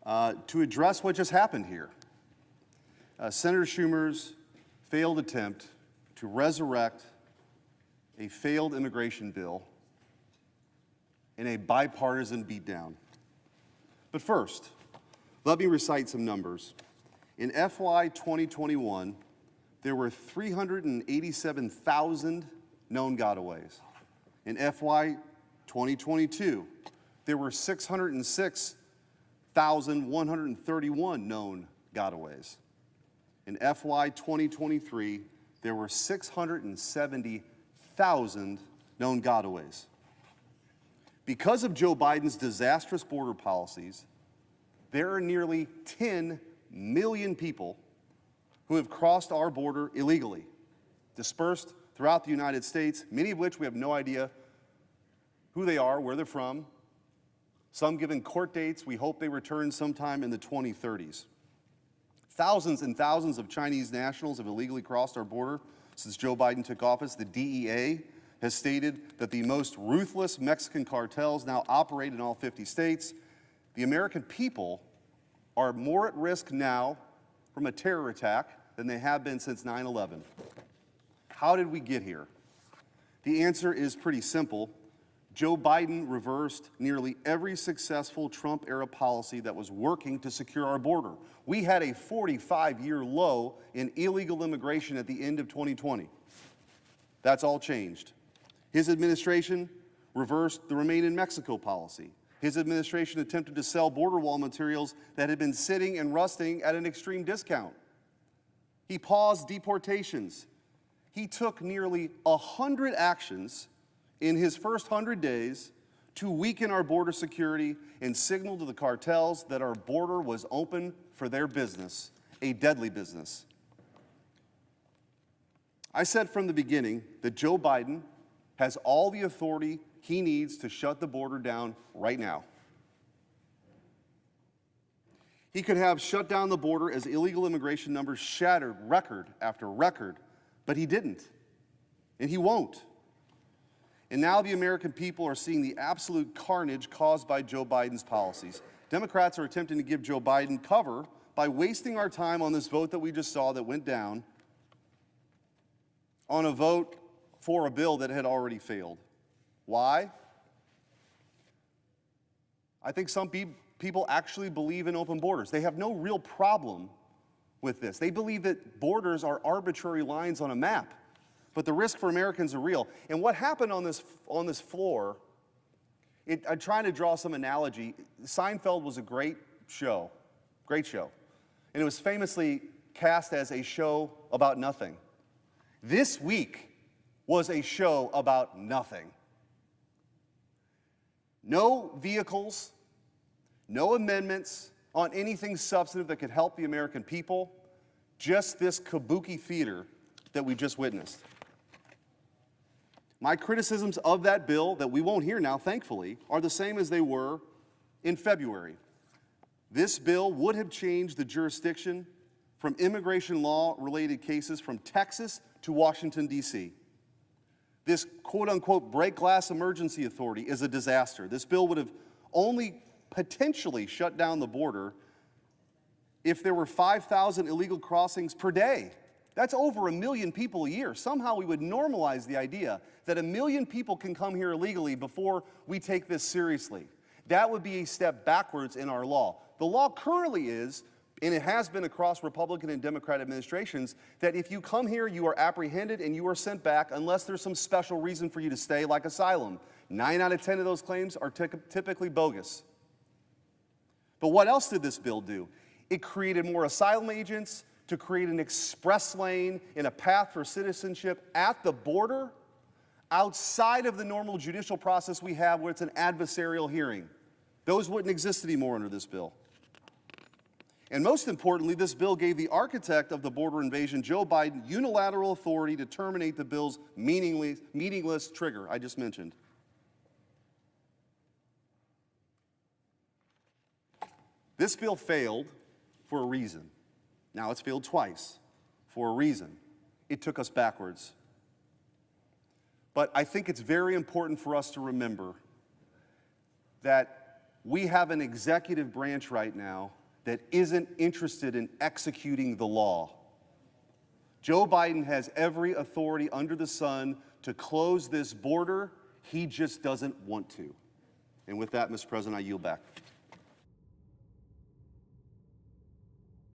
to address what just happened here. Senator Schumer's failed attempt to resurrect a failed immigration bill in a bipartisan beatdown. But first, let me recite some numbers. In FY 2021, there were 387,000 known gotaways. In FY 2022, there were 606,131 known gotaways. In FY 2023, there were 670,000 known gotaways. Because of Joe Biden's disastrous border policies, there are nearly 10 million people who have crossed our border illegally, dispersed throughout the United States, many of which we have no idea who they are, where they're from. Some given court dates, we hope they return sometime in the 2030s. Thousands and thousands of Chinese nationals have illegally crossed our border since Joe Biden took office. The DEA has stated that the most ruthless Mexican cartels now operate in all 50 states. The American people are more at risk now from a terror attack than they have been since 9/11. How did we get here? The answer is pretty simple. Joe Biden reversed nearly every successful Trump-era policy that was working to secure our border. We had a 45-year low in illegal immigration at the end of 2020. That's all changed. His administration reversed the Remain in Mexico policy. His administration attempted to sell border wall materials that had been sitting and rusting at an extreme discount. He paused deportations. He took nearly 100 actions in his first 100 days to weaken our border security and signal to the cartels that our border was open for their business, a deadly business. I said from the beginning that Joe Biden has all the authority he needs to shut the border down right now. He could have shut down the border as illegal immigration numbers shattered record after record, but he didn't, and he won't. And now the American people are seeing the absolute carnage caused by Joe Biden's policies. Democrats are attempting to give Joe Biden cover by wasting our time on this vote that we just saw that went down, on a vote for a bill that had already failed. Why? I think some people actually believe in open borders. They have no real problem with this. They believe that borders are arbitrary lines on a map, but the risk for Americans are real. And what happened on this floor, I'm trying to draw some analogy. Seinfeld was a great show, and it was famously cast as a show about nothing. This week was a show about nothing. No vehicles, no amendments on anything substantive that could help the American people, just this kabuki theater that we just witnessed. My criticisms of that bill that we won't hear now, thankfully, are the same as they were in February. This bill would have changed the jurisdiction from immigration law-related cases from Texas to Washington, D.C. This quote-unquote break glass emergency authority is a disaster. This bill would have only potentially shut down the border if there were 5,000 illegal crossings per day. That's over 1 million people a year. Somehow we would normalize the idea that 1 million people can come here illegally before we take this seriously. That would be a step backwards in our law. The law currently is, and it has been across Republican and Democrat administrations, that if you come here, you are apprehended and you are sent back unless there's some special reason for you to stay, like asylum. 9 out of 10 of those claims are typically bogus. But what else did this bill do? It created more asylum agents to create an express lane and a path for citizenship at the border outside of the normal judicial process we have where it's an adversarial hearing. Those wouldn't exist anymore under this bill. And most importantly, this bill gave the architect of the border invasion, Joe Biden, unilateral authority to terminate the bill's meaningless trigger I just mentioned. This bill failed for a reason. Now it's failed twice for a reason. It took us backwards. But I think it's very important for us to remember that We have an executive branch right now that isn't interested in executing the law. Joe Biden has every authority under the sun to close this border. He just doesn't want to. And with that, Mr. President, I yield back.